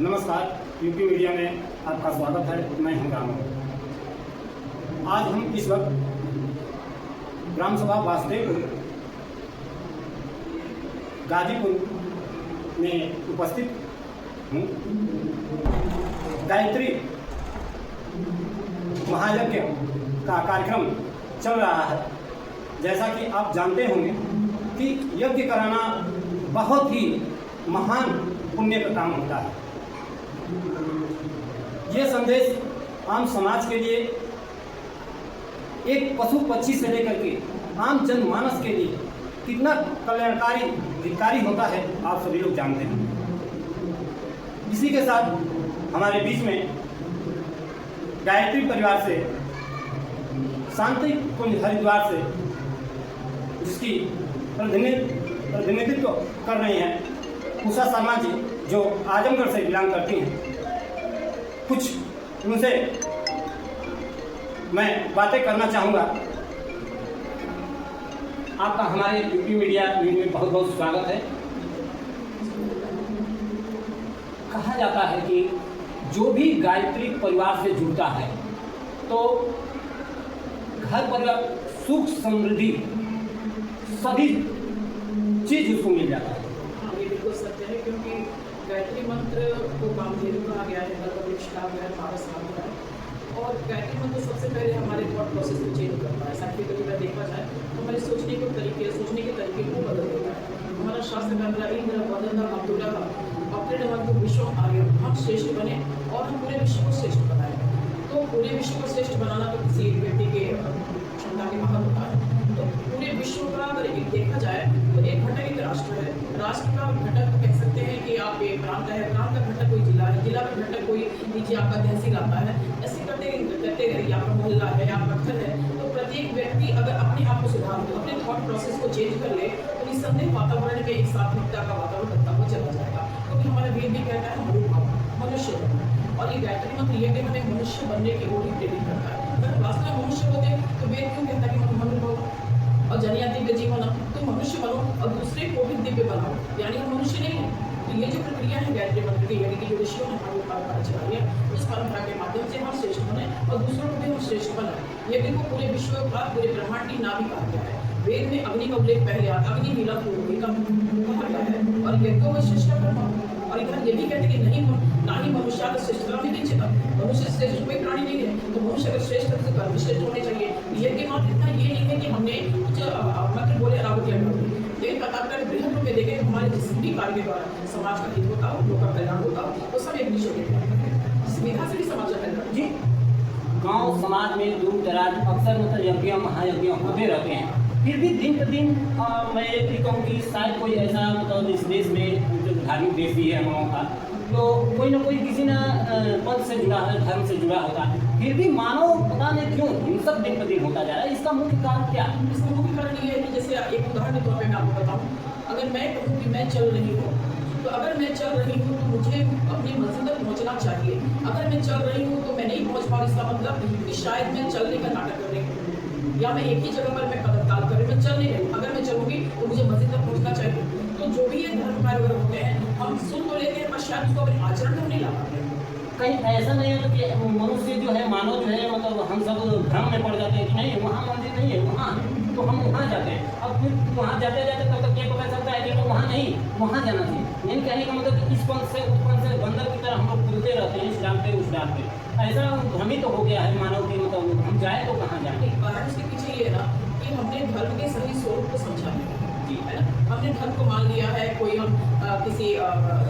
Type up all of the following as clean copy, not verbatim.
नमस्कार, UP media में आपका स्वागत है। मैं हूं राम। आज हम इस वक्त ग्राम सभा वासुदेवपुर गाजीपुर में उपस्थित हूँ। गायत्री महायज्ञ का कार्यक्रम चल रहा है। जैसा कि आप जानते होंगे कि यज्ञ कराना बहुत ही महान पुण्य का काम होता है। ये संदेश आम समाज के लिए, एक पशु पक्षी से लेकर के आम जनमानस के लिए कितना कल्याणकारी हितकारी होता है, आप सभी लोग जानते हैं। इसी के साथ हमारे बीच में गायत्री परिवार से, शांति कुंज हरिद्वार से, जिसकी प्रतिनिधित्व कर रही हैं उषा शर्मा जी, जो आजमगढ़ से बिलोंग करती हैं। कुछ उनसे मैं बातें करना चाहूँगा। आपका हमारे यूपी मीडिया न्यूज़ में बहुत बहुत स्वागत है। कहा जाता है कि जो भी गायत्री परिवार से जुड़ता है तो घर परिवार, सुख, समृद्धि, सभी चीज उसको मिल जाता है। ये बिल्कुल सत्य है, क्योंकि गायत्री मंत्र को कामधेनु कहा गया है, वृक्ष कहा गया है, पारस कहा गया है। और गायत्री मंत्र सबसे पहले हमारे थॉट प्रोसेस को चेंज करता है। साइंटिफिकली अगर देखा जाए तो हमारे सोचने के तरीके को बदल देता है। हमारा शास्त्र का अंदर इंद्र वदन अब्दुल्ला अपने नमक विश्व आर्य, हम श्रेष्ठ बने और हम पूरे विश्व को श्रेष्ठ बनाए। तो पूरे विश्व को श्रेष्ठ बनाना तो किसी व्यक्ति के क्षमता के बाहर होता है। तो पूरे विश्व का अगर देखा जाए तो एक घटक एक राष्ट्र है। राष्ट्र का घटक कह सकते हैं कि आप एक प्रांत है, प्रांत का घटक कोई जिला है, जिला का घटक कोई नीचे आपका तहसील आता है। ऐसे करते करते आपका मोहल्ला है, आपका घर है। तो प्रत्येक व्यक्ति अगर अपने आप को सुधार ले, अपने थॉट प्रोसेस को चेंज कर ले, तो निस्संदेह वातावरण में एक सात्विकता का वातावरण बनता हुआ चला जाएगा। क्योंकि हमारा वेद भी कहता है मनुभाव, मनुष्य बनना। और ये गायत्री मंत्र ये कि हमें मनुष्य बनने की ओर ही प्रेरित करता है। अगर वास्तव में मनुष्य होते तो वेद क्यों कहता है कि मनुभाव और जनिया दिव्य जीवन, तो मनुष्य बनो और दूसरे को भी दिव्य बनाओ, यानी हम मनुष्य नहीं है। तो ये जो प्रक्रिया है गायत्री मंत्र की, यानी कि जो ऋषियों ने हमारी परंपरा चलाई है, उस परंपरा के माध्यम से हम श्रेष्ठ बने और दूसरों को भी हम श्रेष्ठ बनाए। यज्ञ को पूरे विश्व का, पूरे ब्रह्मांड की नाभि कहा गया है। वेद में अग्नि का उल्लेख पहले आता, अग्नि नीला कहा गया है। और यज्ञ को श्रेष्ठ ब्रह्मा। और इधर ये भी कहते कि नहीं, ना ही मनुष्य का श्रेष्ठता में दीक्षित, मनुष्य श्रेष्ठ कोई प्राणी नहीं है। तो मनुष्य अगर श्रेष्ठ है तो कर्म श्रेष्ठ होने चाहिए। यज्ञ मात्र इतना ये नहीं है कि हमने कुछ मंत्र बोले आहुतियाँ कर दी, लेकिन अगर बृहद रूप में देखें तो हमारे जिस भी कार्य के द्वारा समाज का हित होता हो, लोक का कल्याण होता हो, वो सब एक विषय में सुविधा से भी समाज का कल्याण जी। गांव समाज में दूर दराज अक्सर मतलब यज्ञ महायज्ञ होते रहते हैं। फिर भी दिन प्रतिदिन मैं ये कहूँ कि शायद कोई ऐसा मतलब इस देश में जो धार्मिक देश भी है हम लोगों का, तो कोई ना कोई किसी ना पंथ से जुड़ा है, धर्म से जुड़ा होता है। फिर भी मानव पता नहीं क्यों हिंसक दिन प्रतिदिन होता जा रहा है। इसका मुख्य कारण क्या है? इसका मुख्य कारण ये है कि जैसे एक उदाहरण के तौर पर मैं आपको बताऊँ, अगर मैं कहूँ कि मैं चल रही हूँ, तो अगर मैं चल रही हूँ तो मुझे अपनी मंजिल तक पहुँचना चाहिए। अगर मैं चल रही हूँ तो मैं नहीं पहुँच पा रही, इसका मतलब कि शायद मैं चलने का नाटक कर रही हूँ, या मैं एक ही जगह पर मैं कदम ताल कर रही हूँ, मैं चल नहीं रही हूँ। अगर मैं चलूँगी तो मुझे मंजिल तक पहुँचना चाहिए। तो जो भी ये धर्म कार्य वगैरह होते हैं, हम सुन तो लेते हैं पर शायद उसको अपने आचरण में नहीं ला पाते। कहीं ऐसा नहीं है कि मनुष्य जो है, मानव जो है, मतलब हम सब भ्रम में पड़ जाते हैं कि नहीं वहाँ मंदिर नहीं है, वहाँ तो हम वहाँ जाते हैं। अब फिर वहाँ जाते जाते तब तक ये पता चलता है कि वहाँ नहीं, वहाँ जाना चाहिए। यानी कहने का मतलब इस पंथ से उस पंथ से बंदर की तरह हम लोग कूदते रहते हैं, इस राम पे उस राम पे। ऐसा भ्रमित हो गया है मानव की, मतलब हम जाए तो कहाँ जाए। कारण उसके पीछे ये है ना कि हमने धर्म के सही स्वरूप को समझा जी, है ना। हमने धर्म को मान लिया है। कोई हम किसी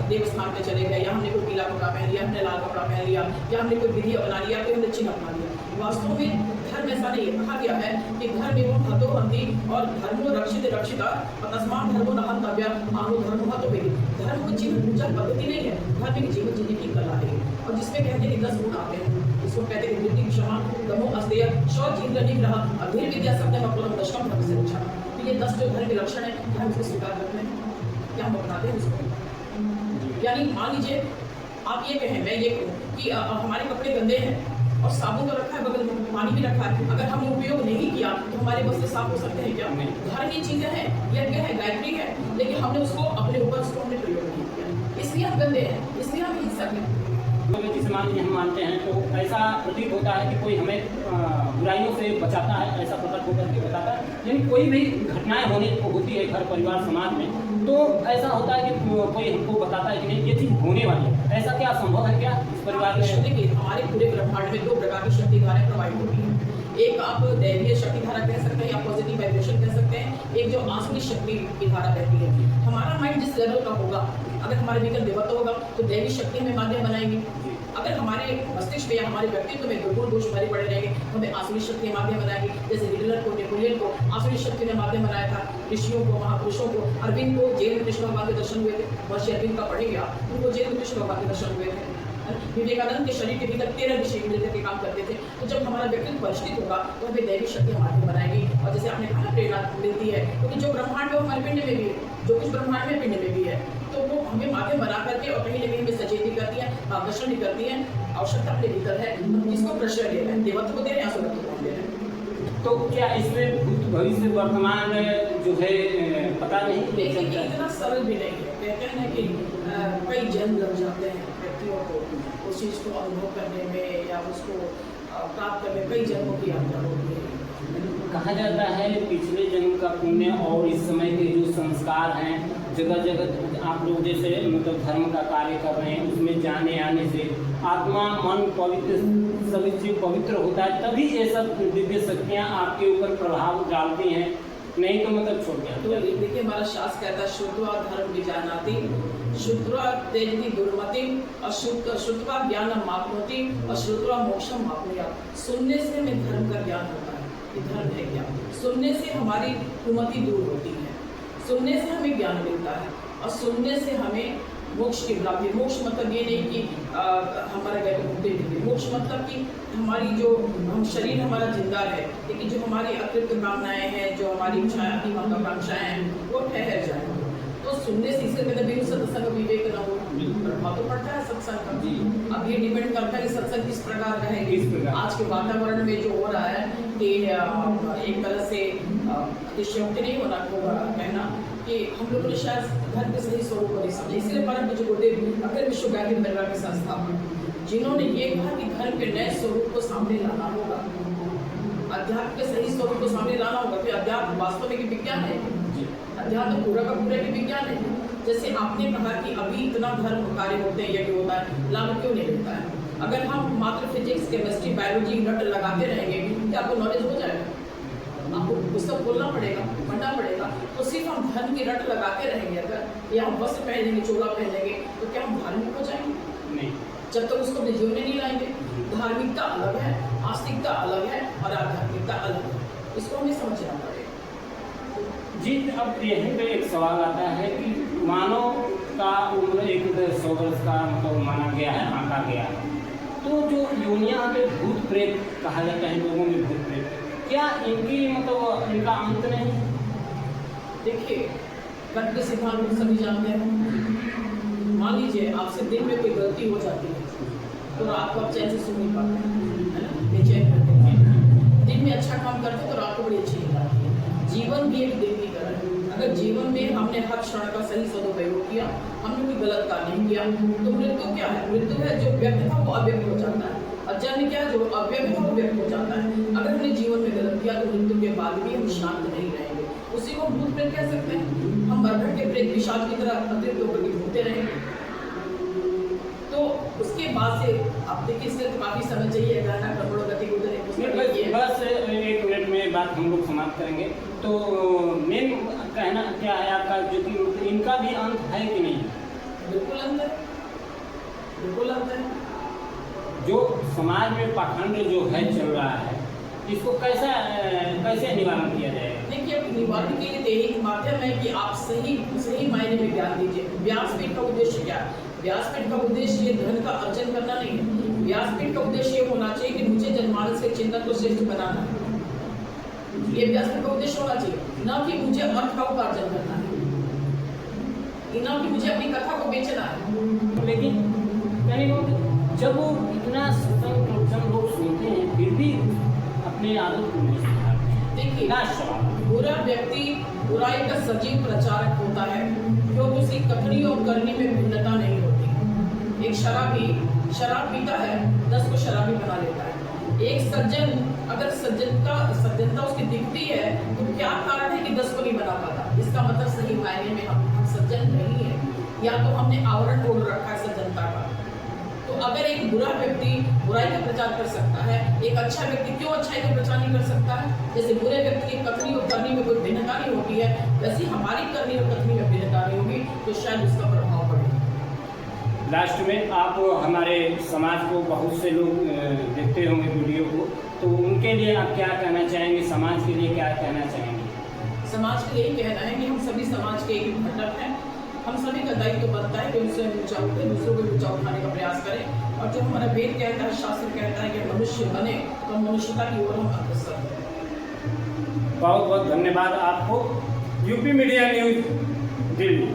देवस्थान में चले गए, या हमने कोई पीला कपड़ा पहन लिया, हमने लाल कपड़ा पहन लिया, या हमने कोई विधि अपना लिया, कोई हमने चिन्ह अपना लिया। वास्तव में धर्म ऐसा नहीं है। कहा गया है कि धर्म एवं हतो हंति और धर्मो रक्षित रक्षिता तस्मात् धर्मो न हन्तव्यः मानो धर्मो हतो वेति। धर्म को जीवन पूजा पद्धति नहीं है, धर्म एक जीवन जीने की कला है। और जिसमें कहते हैं कि 10 गुण आते हैं, इसको कहते हैं निर्भीक, क्षमा, दमो, अस्थेय, शौच, इंद्र, निग्रह, अधीर विद्या, सत्यम, अक्रोध, दशकम, धर्म से रक्षा। तो ये 10 जो धर्म के लक्षण है, हम उसको स्वीकार करते हैं या हम अपनाते हैं उसको। यानी मान लीजिए आप ये कहें, मैं ये कहूँ कि हमारे कपड़े गंदे हैं, और साबुन तो रखा है बगल में, पानी भी रखा है, अगर हम उपयोग नहीं किया तो हमारे वस्त्र साफ हो सकते हैं क्या? घर की चीजें हैं, यज्ञ है, गायत्री है, लेकिन हमने उसको अपने ऊपर उसको हमने प्रयोग नहीं किया, इसलिए हम गंदे हैं, इसलिए हम हिंसक हैं। जिस मान हम मानते हैं तो ऐसा प्रतीत होता है कि कोई हमें बुराइयों से बचाता है, ऐसा प्रकट होकर के बताता है। यानी कोई भी घटनाएं होती है घर परिवार समाज में, तो ऐसा होता है कि कोई हमको बताता है कि नहीं ये चीज़ होने वाली है। ऐसा क्या संभव है क्या इस परिवार में? देखिए, हमारे पूरे ब्रह्मांड में 2 प्रकार की शक्ति धाराएं प्रोवाइड होती हैं। एक आप दैवीय शक्ति धारा कह सकते हैं या पॉजिटिव वाइब्रेशन कह सकते हैं, एक जो आसुरी शक्ति की धारा रहती है। हमारा माइंड जिस लेवल का होगा, अगर हमारे भीतर देवत्व होगा तो दैवी शक्ति हमें माध्यम बनाएंगी। अगर हमारे मस्तिष्क या हमारे व्यक्तित्व में दुर्गुण दोष भरे पड़े रहेंगे, हमें आसुरी शक्ति माध्यम बनाएगी। जैसे हिटलर को, नेपोलियन को आसुरी शक्ति ने माध्यम बनाया था, ऋषियों को, महापुरुषों को। अरविंद को जेल में कृष्ण भगवान के दर्शन हुए थे, वर्ष अरविंद का पढ़ेंगे आप, उनको जेल में कृष्ण भगवान के दर्शन हुए थे। विवेकानंद के शरीर के भीतर 13 ऋषि मिलकर के काम करते थे। तो जब हमारा व्यक्तित्व परिष्कृत होगा तो हमें दैवी शक्ति हमारे बनाएगी। और जैसे आपने कहा प्रेरणा मिलती है, क्योंकि जो ब्रह्मांड है वो हमारे पिंड में भी है, जो कुछ ब्रह्मांड में पिंड में भी है, तो वो हमें माध्यम बना करके और कहीं ना कहीं हमें सचेत भी करती है, मार्गदर्शन भी करती है। आवश्यकता अपने भीतर है, हम किसको प्रश्रय दे रहे हैं, देवत्व को दे रहे हैं या असुरत्व को दे रहे हैं। तो क्या इसमें भूत भविष्य वर्तमान जो है पता नहीं? देखिए कि इतना सरल भी नहीं है। कहते हैं ना कि कई जन्म लग जाते हैं व्यक्तियों को उस चीज़ को अनुभव करने में या उसको प्राप्त करने में, कई जन्मों की यात्रा होती है। कहा जाता है पिछले जन्म का पुण्य और इस समय के जो संस्कार हैं, जगह जगह आप लोग जैसे मतलब धर्म का कार्य कर रहे हैं, उसमें जाने आने से आत्मा मन पवित्र सभी चीज पवित्र होता है, तभी ये सब दिव्य शक्तियाँ आपके ऊपर प्रभाव डालती हैं, नहीं तो मतलब छोड़ तो दिया। देखिए हमारा शास्त्र कहता है शुद्ध्वा धर्म विजानाति, शुद्ध्वा तेजति दुर्मति, अशुद्ध्वा ज्ञानम माप्नोति, अशुद्ध्वा मोक्षम माप्नुयात्। सुनने से हमें धर्म का ज्ञान होता है कि धर्म है क्या, सुनने से हमारी कुमति दूर होती है, सुनने से हमें ज्ञान मिलता है और सुनने से हमें मोक्ष की प्राप्ति। मोक्ष मतलब ये नहीं कि हमारा गए तो मुक्ति मिलती, मोक्ष मतलब कि हमारी जो हम शरीर हमारा जिंदा है, लेकिन जो हमारी अतृप्त कामनाएं हैं, जो हमारी इच्छाएं, अपनी महत्वाकांक्षाएं हैं, वो ठहर जाए। तो सुनने से इससे कहते बिनु सत्संग विवेक न हो, ब्रह्मा तो पड़ता है सत्संग का। अब ये डिपेंड करता है कि सत्संग किस प्रकार का है। आज के वातावरण में जो हो रहा है कि एक तरह से अतिशयोक्ति नहीं होना कहना कि हम लोगों ने शायद धर्म के सही स्वरूप को नहीं समझे, इसलिए परम पूज्य गुरुदेव अखिल विश्व गायत्री परिवार के संस्थापक जिन्होंने ये कहा कि धर्म के नए स्वरूप को सामने लाना होगा, अध्यात्म के सही स्वरूप को सामने लाना होगा। फिर अध्यात्म वास्तव में विज्ञान है, अध्यात्म पूरा का पूरा की विज्ञान है। जैसे आपने कहा कि अभी इतना धर्म कार्य होते हैं, यज्ञ होता है, लाभ क्यों नहीं मिलता है? अगर हम मात्र फिजिक्स केमिस्ट्री बायोलॉजी रट लगाते रहेंगे क्या आपको नॉलेज हो जाएगा? आपको पुस्तक खोलना पड़ेगा, पढ़ना पड़ेगा। तो सिर्फ हम धर्म की रट लगाते रहेंगे अगर, या हम वस्त्र पहनेंगे, चोला पहनेंगे, तो क्या हम धार्मिक हो जाएंगे? नहीं, जब तक उसको अपने जीवन में नहीं लाएंगे। धार्मिकता अलग है, आस्तिकता अलग है और आध्यात्मिकता अलग है, इसको हमें समझना पड़ेगा। जी, अब यहीं पे एक सवाल आता है कि मानव का उम्र 100 वर्ष का मतलब माना गया है, आंका गया है, तो जो योनियाँ पे भूत प्रेत कहा जाता है, लोगों में भूत प्रेत, क्या इनकी मतलब इनका अंत नहीं? देखिए, कर्म के सिद्धांत सभी जानते हैं। मान लीजिए आपसे दिन में कोई गलती हो जाती है तो रात को आप चैन से सो नहीं पाते, है ना, बेचैन करते हैं। दिन में अच्छा काम करते तो रात को बड़ी अच्छी नींद आती है। जीवन भी एक दिन की तरह है। अगर जीवन में हमने हर क्षण का सही सदुपयोग किया, हमने कोई गलत काम नहीं किया, तो मृत्यु क्या है? मृत्यु है जो व्यक्त था वो अव्यक्त हो जाता है, और जन्म क्या है? जो अव्यक्त था वो व्यक्त हो जाता है। अगर हमने जीवन में गलत किया तो मृत्यु के बाद भी हम शांत नहीं रहेंगे, उसी को भूत प्रेत कह सकते हैं। हम मरघट के प्रेत पिशाच की तरह अतिरिक्त होकर के घूमते रहेंगे। तो उसके बाद से आप देखिए, इसके तो काफी समय चाहिए, गहना करोड़ों गति को बस 1 मिनट में बात हम लोग समाप्त करेंगे। तो मेन कहना क्या है आपका, जो कि इनका भी अंत है कि नहीं? बिल्कुल अंत है, बिल्कुल अंत है। जो समाज में पाखंड जो है चल रहा है, इसको कैसे निवारण किया जाएगा? देखिए, निवारण के लिए यही माध्यम है कि आप सही मायने में ज्ञान दीजिए। व्यासपीठ का उद्देश्य क्या है? व्यासपीठ का उद्देश्य ये धन का अर्जन करना नहीं है। व्यासपीठ का उद्देश्य ये होना चाहिए कि मुझे जनमानस के चिंतन को श्रेष्ठ बनाना है। ये व्यासपीठ का उद्देश्य होना चाहिए, ना कि मुझे अर्थ का उपार्जन करना है, ना कि मुझे अपनी कथा को बेचना है। लेकिन जब वो इतना सत्संग प्रवचन लोग सुनते हैं फिर भी अपने आदत को नहीं सुधारते हैं। देखिए, लास्ट सवाल। बुरा व्यक्ति बुराई का सजीव प्रचारक होता है क्योंकि उसकी कथनी और करनी में भिन्नता नहीं होती। एक शराबी शराब पीता है, 10 को शराबी बना लेता है। एक सज्जन, अगर सज्जनता उसकी दिखती है तो क्या कारण है कि 10 को नहीं बना पाता? इसका मतलब सही मायने में हम सज्जन नहीं है, या तो हमने आवरण ओढ़ रखा है सज्जनता का। तो अगर एक बुरा व्यक्ति बुराई का प्रचार कर सकता है, एक अच्छा व्यक्ति क्यों अच्छाई का प्रचार नहीं कर सकता है? जैसे बुरे व्यक्ति की कथनी और करनी में कोई भिन्नता नहीं होती है, वैसे हमारी करनी और कथनी में भिन्नता नहीं होगी, तो शायद उसका प्रभाव पड़ेगा। लास्ट में आप हमारे समाज को बहुत से लोग देखते होंगे वीडियो को, तो उनके लिए आप क्या कहना चाहेंगे? समाज के लिए क्या कहना चाहेंगे? समाज के यही कहना है कि हम सभी समाज के एक घटक हैं। हम सभी का दायित्व बनता है कि उनसे ऊंचा उठे, दूसरों को ऊंचा उठाने का प्रयास करें। और जो हमारा वेद कहता है, शास्त्र कहता है कि मनुष्य बने, तो मनुष्यता की ओर हम अग्रसर हैं। बहुत बहुत धन्यवाद आपको। UP media news Delhi.